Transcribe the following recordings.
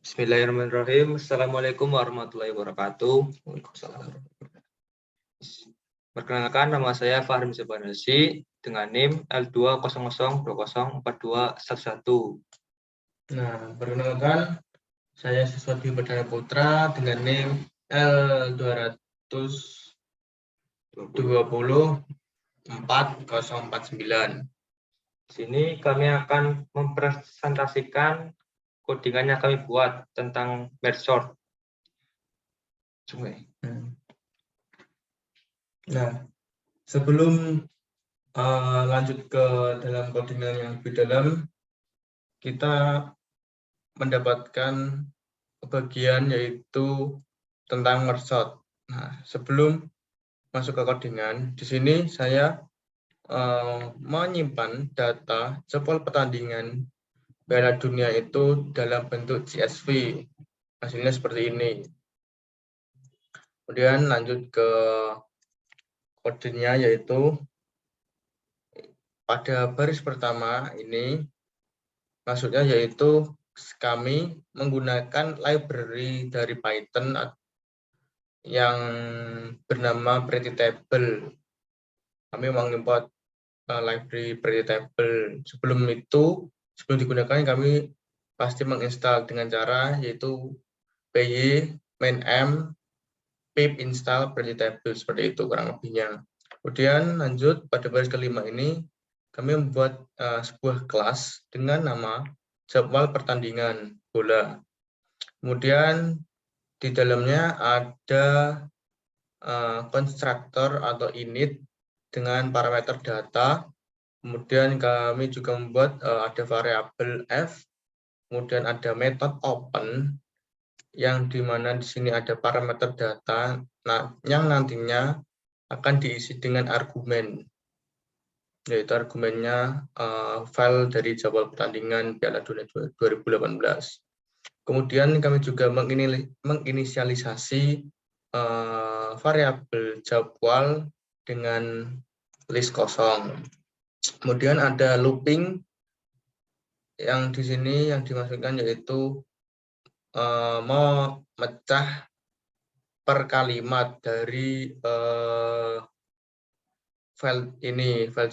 Bismillahirrahmanirrahim. Assalamualaikum warahmatullahi wabarakatuh. Waalaikumsalam. Perkenalkan, nama saya Fahri Sabanasi dengan NIM L200204211. Nah, perkenalkan, saya Siswadi Perdana Putra dengan NIM L200204049. Di sini kami akan mempresentasikan codingan yang kami buat tentang merge-sort. Nah, sebelum lanjut ke dalam codingan yang lebih dalam, kita mendapatkan bagian yaitu tentang merge-sort. Nah, sebelum masuk ke codingan, di sini saya menyimpan data jadwal pertandingan Piala Dunia itu dalam bentuk CSV. Hasilnya seperti ini. Kemudian lanjut ke kodenya, yaitu pada baris pertama ini, maksudnya yaitu kami menggunakan library dari Python yang bernama Pretty Table. Kami mengimport library Pretty Table. Sebelum digunakan, kami pasti menginstal dengan cara yaitu py main-m pip install Pretty Table, seperti itu kurang lebihnya. Kemudian lanjut pada baris kelima ini, kami membuat sebuah kelas dengan nama jadwal pertandingan bola. Kemudian di dalamnya ada konstruktor atau init dengan parameter data. Kemudian kami juga membuat ada variabel f, kemudian ada metode open yang dimana di sini ada parameter data yang nantinya akan diisi dengan argumen, yaitu argumennya file dari jadwal pertandingan Piala Dunia 2018. Kemudian kami juga menginisialisasi variabel jadwal dengan list kosong. Kemudian ada looping yang di sini yang dimaksudkan yaitu memecah per kalimat dari file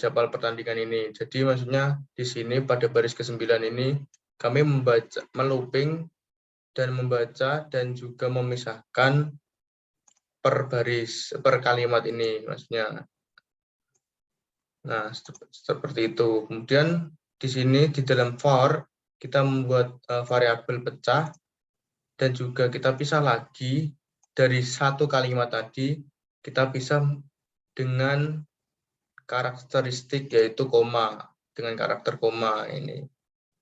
jadwal pertandingan ini. Jadi maksudnya di sini pada baris ke-9 ini kami melooping dan membaca dan juga memisahkan per kalimat ini maksudnya. Nah, seperti itu. Kemudian di sini di dalam for kita membuat variabel pecah dan juga kita pisah lagi dari satu kalimat tadi, kita pisah dengan karakteristik yaitu koma, dengan karakter koma ini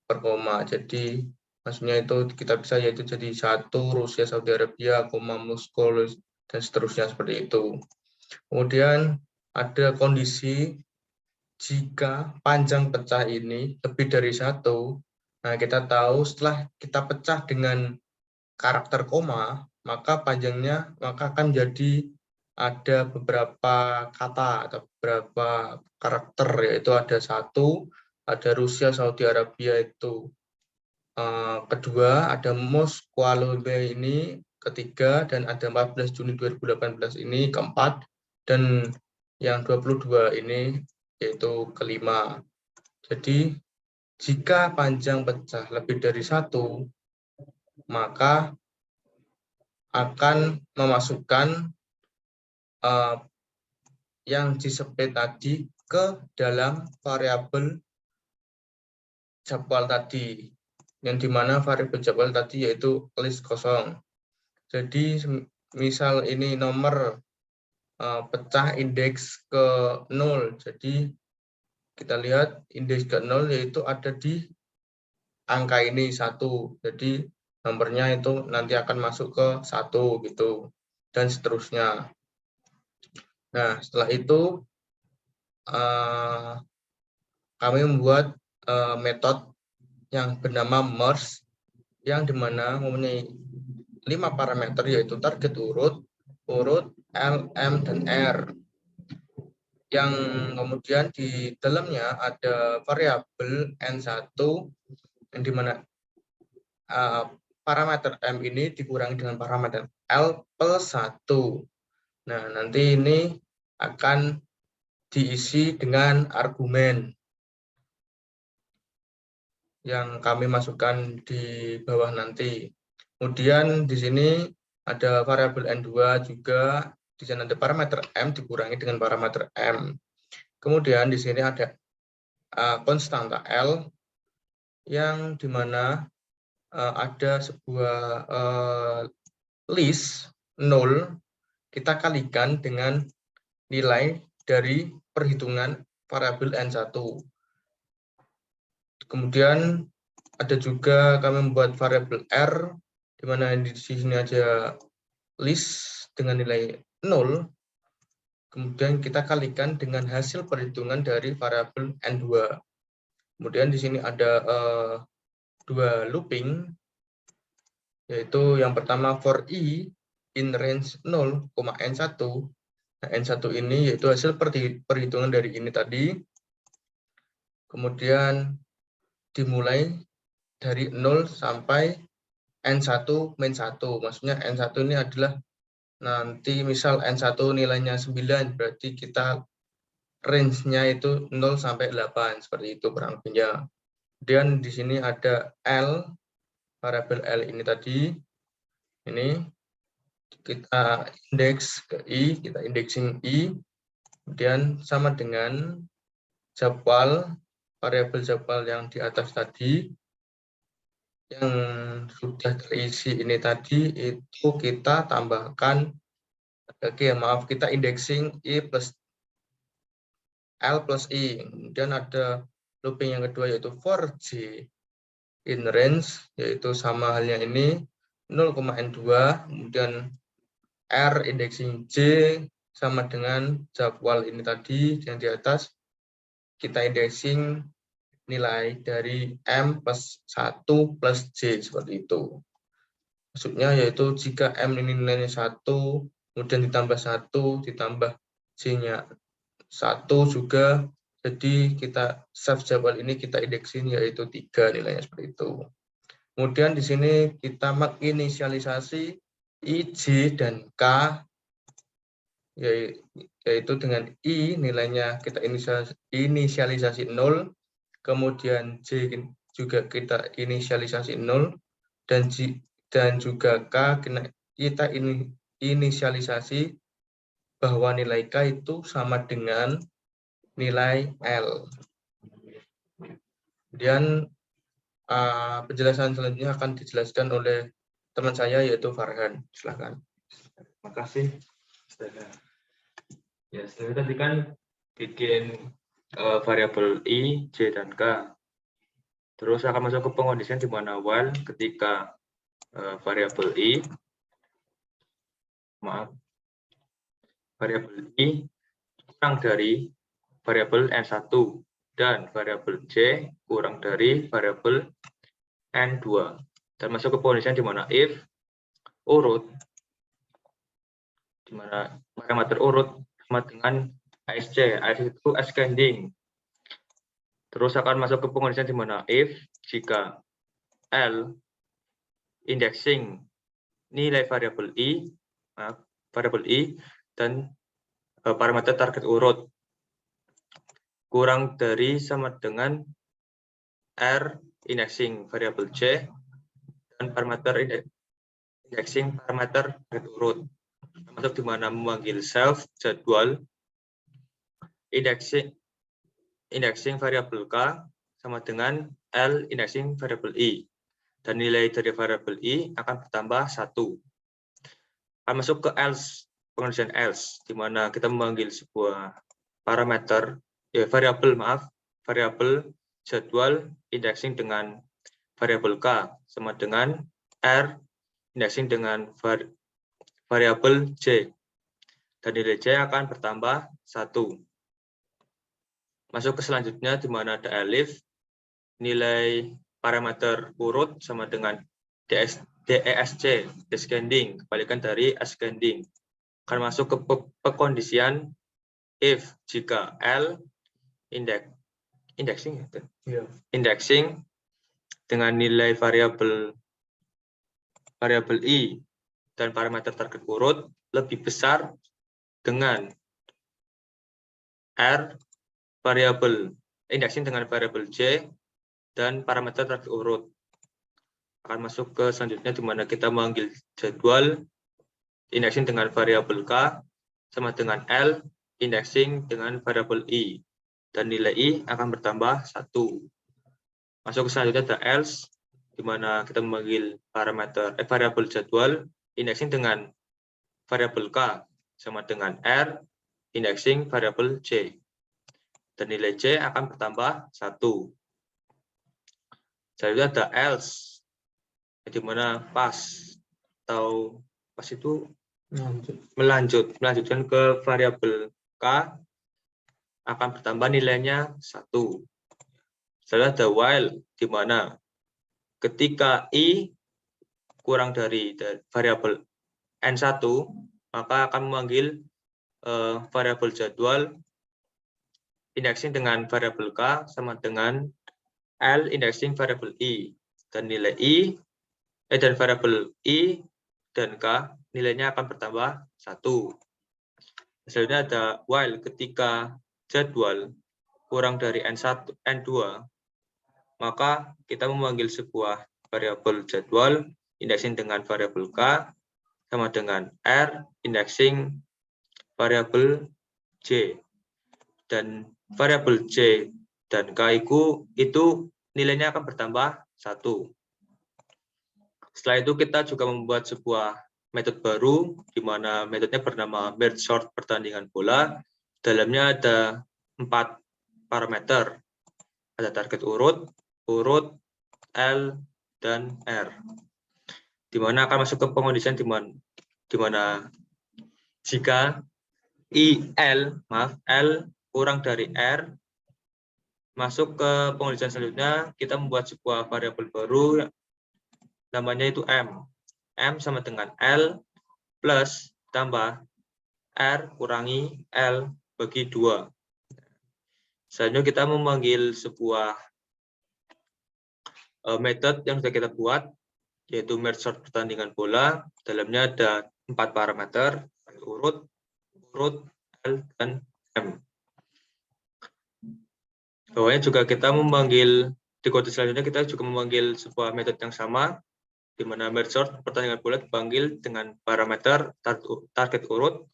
per koma. Jadi maksudnya itu kita bisa yaitu jadi 1 Rusia Saudi Arabia, koma Moskow dan seterusnya seperti itu. Kemudian ada kondisi jika panjang pecah ini lebih dari 1. Nah, kita tahu setelah kita pecah dengan karakter koma, maka panjangnya akan jadi ada beberapa kata atau beberapa karakter, yaitu ada 1, ada Rusia Saudi Arabia itu kedua, ada Moskow ini ketiga, dan ada 14 Juni 2018 ini keempat, dan yang 22 ini yaitu kelima. Jadi jika panjang pecah lebih dari 1, maka akan memasukkan yang disebut tadi ke dalam variabel jadwal tadi, yang dimana variabel jadwal tadi yaitu list kosong. Jadi misal ini nomor pecah indeks ke 0, jadi kita lihat indeks ke 0 yaitu ada di angka ini 1, jadi nomornya itu nanti akan masuk ke 1 gitu, dan seterusnya. Nah, setelah itu kami membuat metode yang bernama merge, yang dimana mempunyai 5 parameter, yaitu target urut, L, M, dan R. Yang kemudian di dalamnya ada variabel N1 yang dimana parameter M ini dikurangi dengan parameter L plus 1. Nah, nanti ini akan diisi dengan argumen yang kami masukkan di bawah nanti. Kemudian di sini ada variabel N2 juga, di sana ada parameter M dikurangi dengan parameter M. Kemudian di sini ada konstanta L yang dimana ada sebuah list 0, kita kalikan dengan nilai dari perhitungan variabel N1. Kemudian ada juga kami membuat variabel R, di mana di sini ada list dengan nilai 0, kemudian kita kalikan dengan hasil perhitungan dari variabel N2. Kemudian di sini ada dua looping, yaitu yang pertama for I in range 0, N1. Nah, N1 ini yaitu hasil perhitungan dari ini tadi. Kemudian dimulai dari 0 sampai N1 min 1. Maksudnya N1 ini adalah nanti misal N1 nilainya 9, berarti kita range-nya itu 0 sampai 8, seperti itu kurang lebihnya. Kemudian di sini ada L, variabel L ini tadi. Ini kita indeks ke I, kita indexing I. Kemudian sama dengan jadwal, variabel jadwal yang di atas tadi, yang sudah terisi ini tadi, itu kita tambahkan, kita indexing I plus L plus I. Kemudian ada looping yang kedua yaitu for J in range, yaitu sama halnya ini 0,N2, kemudian R indexing J sama dengan jadwal ini tadi yang di atas, kita indexing nilai dari M plus 1 plus J, seperti itu. Maksudnya yaitu jika M ini nilainya 1, kemudian ditambah 1, ditambah J-nya 1 juga, jadi kita save jadwal ini kita indexing yaitu 3 nilainya, seperti itu. Kemudian di sini kita menginisialisasi I, J, dan K, yaitu dengan I nilainya kita inisialisasi 0, kemudian J juga kita inisialisasi 0, dan juga K kita inisialisasi bahwa nilai K itu sama dengan nilai L. Kemudian penjelasan selanjutnya akan dijelaskan oleh teman saya yaitu Farhan. Silakan. Terima kasih. Ya, sebenarnya tadi kan bikin variabel I, J, dan K. Terus akan masuk ke pengondisian di mana while ketika variabel I kurang dari variabel N1 dan variabel J kurang dari variabel N2. Dan masuk ke pengondisian di mana if urut, di mana parameter urut sama dengan ASC, ASC itu ascending. Terus akan masuk ke pengondisian di mana if jika L indexing nilai variabel I dan parameter target urut kurang dari sama dengan R indexing variabel J dan parameter indexing parameter target urut, termasuk di mana memanggil self jadwal indexing variabel K sama dengan L indexing variabel I, dan nilai dari variabel I akan bertambah 1. Akan masuk ke else, pengondisian else, di mana kita memanggil sebuah parameter variabel jadwal indexing dengan variabel K sama dengan R indexing dengan variabel J, dan nilai J akan bertambah 1. Masuk ke selanjutnya di mana ada elif, nilai parameter urut sama dengan DESC, descending, kebalikan dari ascending. Akan masuk ke pekondisian if jika L indexing dengan nilai variabel variabel i dan parameter target urut lebih besar dengan r variabel indexing dengan variabel j dan parameter target urut. Akan masuk ke selanjutnya di mana kita memanggil jadwal indexing dengan variabel k sama dengan L indexing dengan variabel i dan nilai i akan bertambah 1. Masuk ke selanjutnya ada else di mana kita memanggil parameter variabel jadwal indexing dengan variabel k sama dengan r indexing variabel j dan nilai j akan bertambah 1. Selanjutnya ada else di mana pas atau pas itu melanjutkan ke variabel k akan bertambah nilainya 1. Setelah ada while di mana ketika i kurang dari variabel n1 maka akan memanggil variabel jadwal indexing dengan variabel k sama dengan L indexing variabel i dan nilai i dan variabel i dan k nilainya akan bertambah 1. Selanjutnya ada while ketika jadwal kurang dari n1 n2 maka kita memanggil sebuah variabel jadwal indexing dengan variabel k sama dengan r indexing variabel j dan variabel j dan k itu nilainya akan bertambah 1. Setelah itu kita juga membuat sebuah metode baru di mana metodenya bernama merge sort pertandingan bola. Dalamnya ada 4 parameter. Ada target urut, L, dan R. Di mana akan masuk ke pengondisian di mana jika L kurang dari R, masuk ke pengondisian selanjutnya kita membuat sebuah variabel baru namanya itu M. M sama dengan L plus tambah R kurangi L bagi 2. Selanjutnya kita memanggil sebuah metode yang sudah kita buat, yaitu merge sort pertandingan bola. Dalamnya ada 4 parameter, urut, L, dan M. Bawahnya juga kita memanggil, di kode selanjutnya kita juga memanggil sebuah metode yang sama, di mana merge sort pertandingan bola dipanggil dengan parameter target urut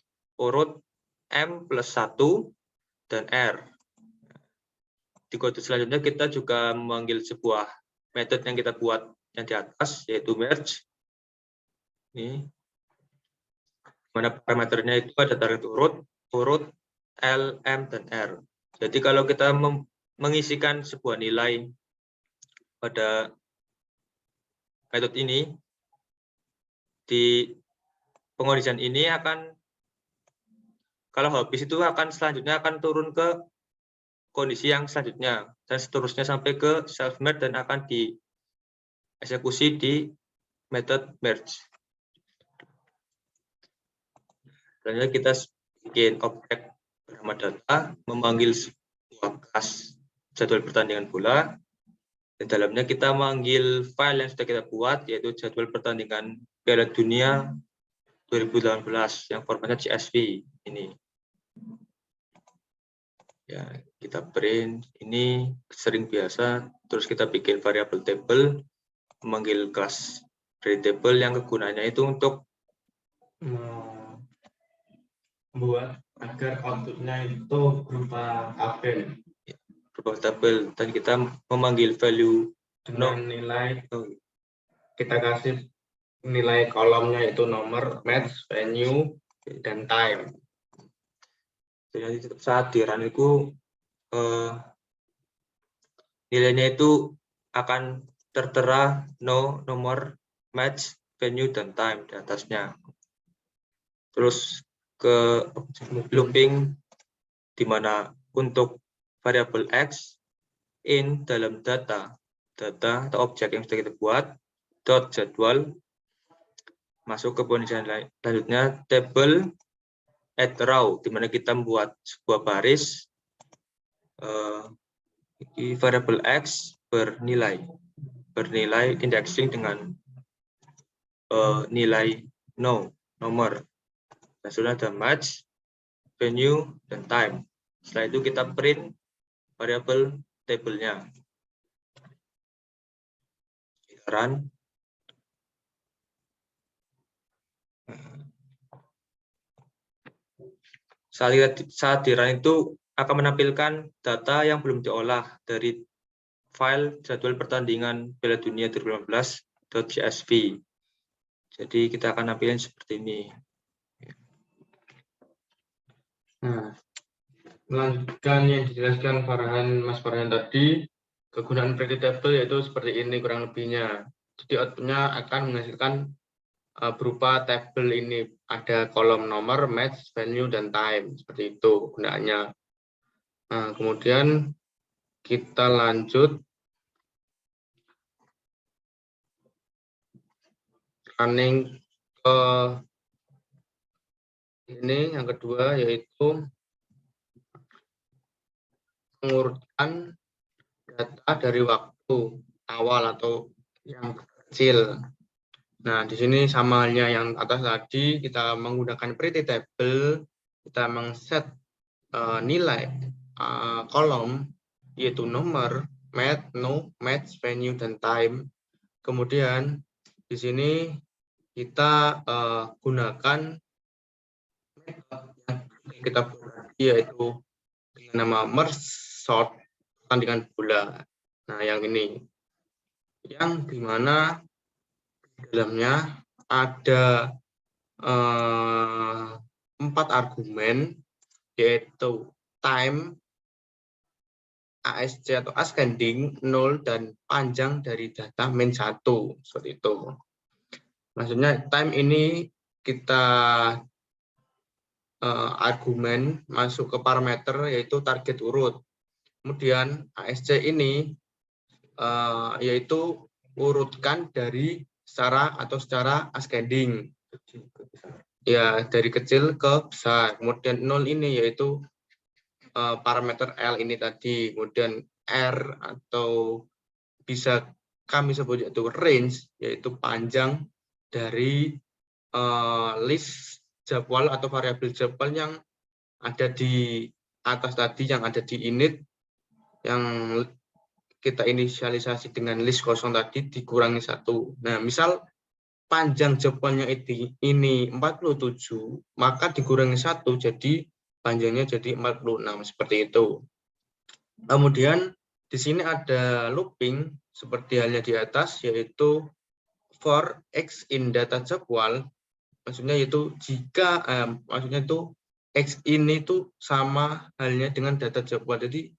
M plus 1 dan R. Di kode selanjutnya kita juga memanggil sebuah metode yang kita buat yang di atas, yaitu merge. Ini, mana parameternya itu ada target urut, L, M, dan R. Jadi kalau kita mengisikan sebuah nilai pada metode ini, di pengondisian ini akan, kalau habis itu akan selanjutnya akan turun ke kondisi yang selanjutnya, dan seterusnya sampai ke self-merge dan akan dieksekusi di metode merge. Selanjutnya kita bikin objek bernama data, memanggil sebuah kelas jadwal pertandingan bola. Di dalamnya kita manggil file yang sudah kita buat, yaitu jadwal pertandingan Piala Dunia 2018 yang formatnya CSV ini. Ya, kita print ini sering biasa, terus kita bikin variabel table, memanggil kelas dari table yang kegunaannya itu untuk membuat agar outputnya itu berupa tabel. berupa tabel, dan kita memanggil value Dengan nilai, kita kasih nilai kolomnya itu nomor, match, venue, dan time. jadi saat di run itu nilainya itu akan tertera nomor, match, venue, dan time di atasnya. Terus ke looping di mana untuk variabel X in dalam data atau objek yang sudah kita buat dot jadwal, masuk ke pengondisian selanjutnya table add row di mana kita membuat sebuah baris variabel X bernilai indexing dengan nilai nomor. Dan sudah ada match, venue, dan time. Setelah itu kita print variabel tabelnya. Kita run. Saat di run itu akan menampilkan data yang belum diolah dari file jadwal pertandingan Piala Dunia 2015.csv. Jadi kita akan nampilin seperti ini. Nah, melanjutkan yang dijelaskan Mas Farhan tadi, kegunaan pretty table yaitu seperti ini kurang lebihnya. Jadi outputnya akan menghasilkan berupa tabel ini, ada kolom nomor, match, venue, dan time. Seperti itu gunaannya. Nah, kemudian kita lanjut running ke ini yang kedua, yaitu mengurutkan data dari waktu awal atau yang kecil. Nah, di sini sama halnya yang atas tadi, kita menggunakan pretty table, kita mengset nilai kolom, yaitu nomor, match, venue, dan time. Kemudian di sini kita gunakan yang kita buat yaitu dengan nama merge sort pertandingan bola. Nah, yang ini, yang dimana dalamnya ada 4 argumen, yaitu time, ASC atau ascending, 0, dan panjang dari data min1, seperti itu. Maksudnya time ini kita argumen masuk ke parameter yaitu target urut. Kemudian ASC ini yaitu urutkan dari secara ascending, ya dari kecil ke besar. Kemudian 0 ini yaitu parameter L ini tadi. Kemudian R atau bisa kami sebut yaitu range, yaitu panjang dari list jadwal atau variabel jadwal yang ada di atas tadi, yang ada di init, yang kita inisialisasi dengan list kosong tadi dikurangi 1. Nah, misal panjang jadwalnya ini 47, maka dikurangi 1, jadi panjangnya jadi 46, seperti itu. Kemudian di sini ada looping seperti halnya di atas, yaitu for x in data jadwal, maksudnya itu jika maksudnya itu x ini itu sama halnya dengan data jadwal. Jadi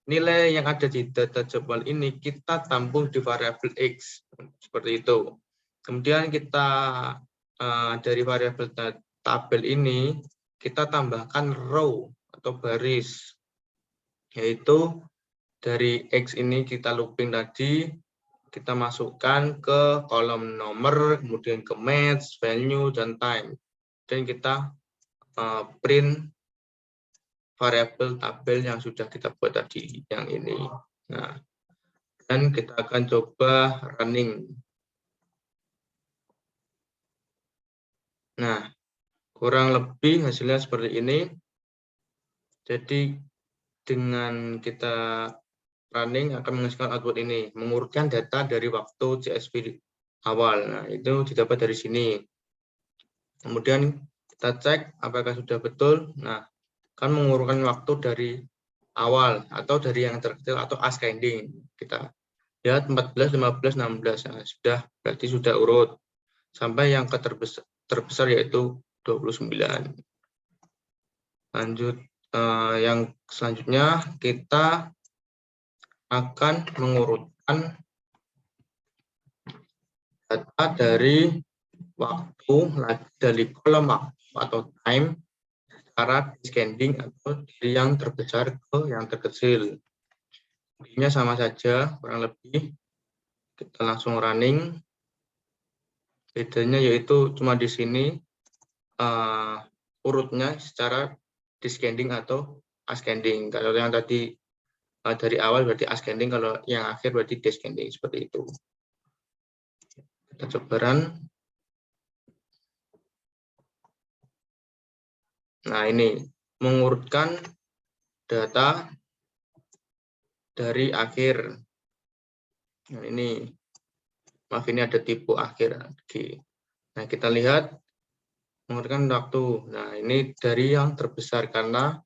nilai yang ada di data jadwal ini kita tampung di variabel x, seperti itu. Kemudian kita dari variabel tabel ini kita tambahkan row atau baris, yaitu dari x ini kita looping tadi, kita masukkan ke kolom nomor, kemudian ke match, venue, dan time. Dan kita print variabel tabel yang sudah kita buat tadi, yang ini. Nah, dan kita akan coba running. Nah, kurang lebih hasilnya seperti ini. Jadi dengan kita running akan menghasilkan output ini, mengurutkan data dari waktu CSV awal. Nah, itu didapat dari sini. Kemudian kita cek apakah sudah betul. Nah, kan mengurutkan waktu dari awal atau dari yang terkecil atau ascending. Kita lihat 14, 15, 16. Nah, sudah, berarti sudah urut sampai yang terbesar yaitu 29. Lanjut yang selanjutnya kita akan mengurutkan data dari waktu dari kolom waktu atau time secara descending atau dari yang terbesar ke yang terkecil. Intinya sama saja, kurang lebih. Kita langsung running. Bedanya yaitu cuma di sini urutnya secara descending atau ascending. Kalau yang tadi dari awal berarti ascending, kalau yang akhir berarti descending, seperti itu. Kita coba run. Nah, ini mengurutkan data dari akhir. Nah, ini, maaf ini ada tipe akhir. Oke. Nah, kita lihat mengurutkan waktu. Nah, ini dari yang terbesar karena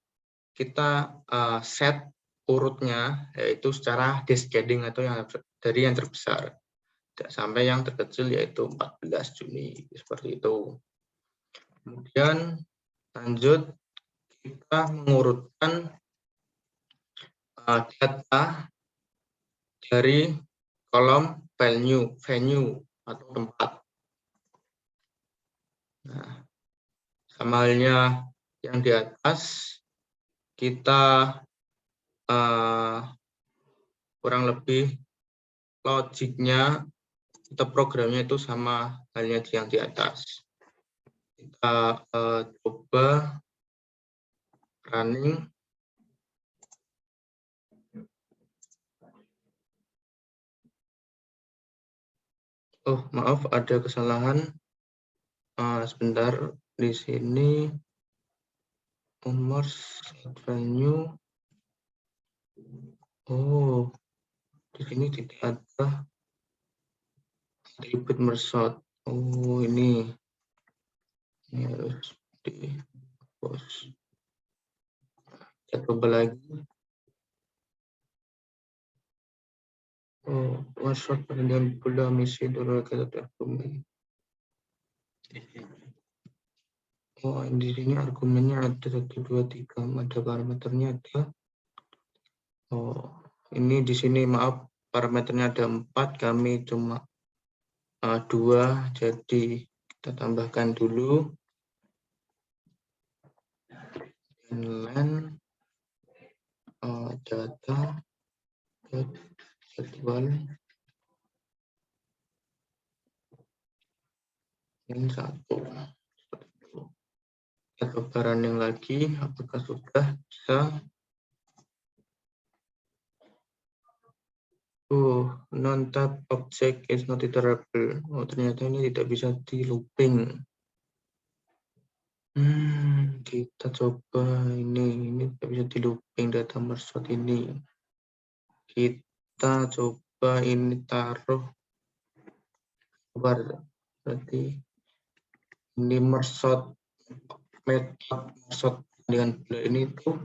kita set urutnya yaitu secara descending atau yang dari yang terbesar sampai yang terkecil yaitu 14 Juni seperti itu. Kemudian lanjut kita mengurutkan data dari kolom venue atau tempat. Nah, sama halnya yang di atas, kita kurang lebih logiknya atau programnya itu sama halnya yang di atas. Kita coba running. Oh, maaf, ada kesalahan. Sebentar, di sini venue. Oh, di sini tidak ada atribut mersot. Oh, ini harus dihapus. Kita coba lagi. Oh, mersot dengan pula misi dulu kita terhubung. Oh, di sini argumennya ada 1, 2, 3, ada parameternya ada. Oh, ini di sini maaf parameternya ada 4, kami cuma 2, jadi kita tambahkan dulu. Len data jadwal ini 1. Kita coba running lagi, apakah sudah bisa? Non-type object is not iterable. Oh, ternyata ini tidak bisa di looping. Kita coba ini tidak bisa di looping data mersot ini. Kita coba ini taruh berarti ini mersot metode mersot dengan bola ini tuh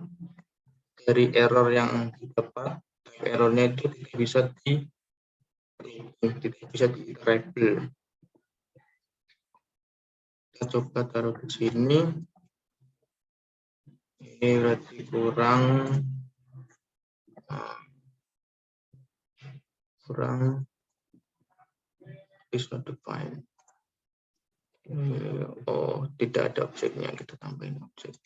dari error yang didapat, errornya itu tidak bisa di iterable. Kita coba taruh di sini. Ini berarti kurang is not defined. Oh, tidak ada objeknya, kita tambahin objek.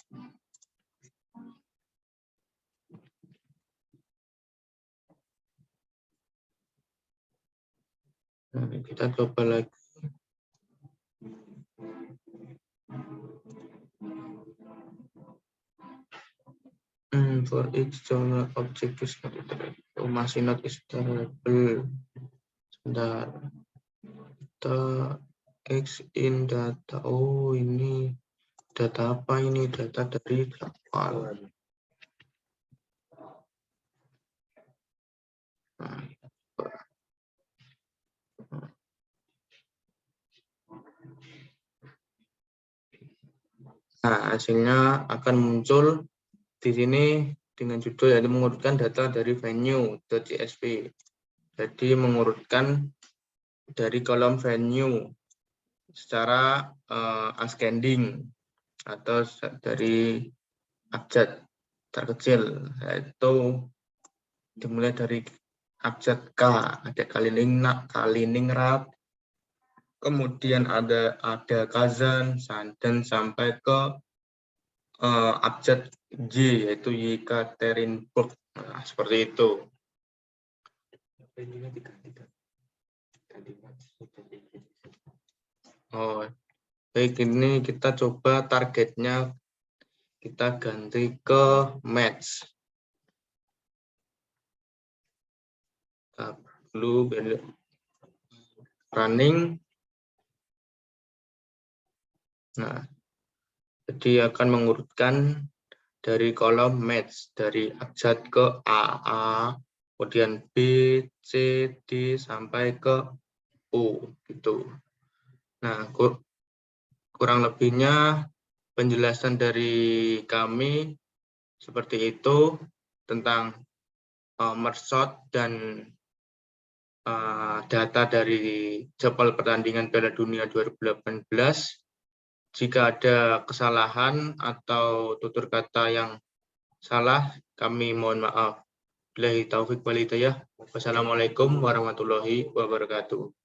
Nah, kita coba lagi. For each journal object is not iterable. Masih not iterable. Sebentar. Kita X in data. Oh, ini data apa ini? Data dari jadwal. Nah, hasilnya akan muncul di sini dengan judul yaitu mengurutkan data dari venue.csv. Jadi mengurutkan dari kolom venue secara ascending atau dari abjad terkecil, yaitu dimulai dari abjad K, ada Kaliningrad, kemudian ada Kazan, dan sampai ke abjad J, yaitu Yekaterinburg. Nah, seperti itu. Oh, baik, ini kita coba targetnya kita ganti ke match. Dulu running. Nah, Jadi akan mengurutkan dari kolom match dari abjad ke A, kemudian B, C, D sampai ke U gitu. Nah, kurang lebihnya penjelasan dari kami seperti itu tentang merge sort dan data dari jadwal pertandingan Piala Dunia 2018. Jika ada kesalahan atau tutur kata yang salah, kami mohon maaf. Billahi taufik wal hidayah. Wassalamualaikum warahmatullahi wabarakatuh.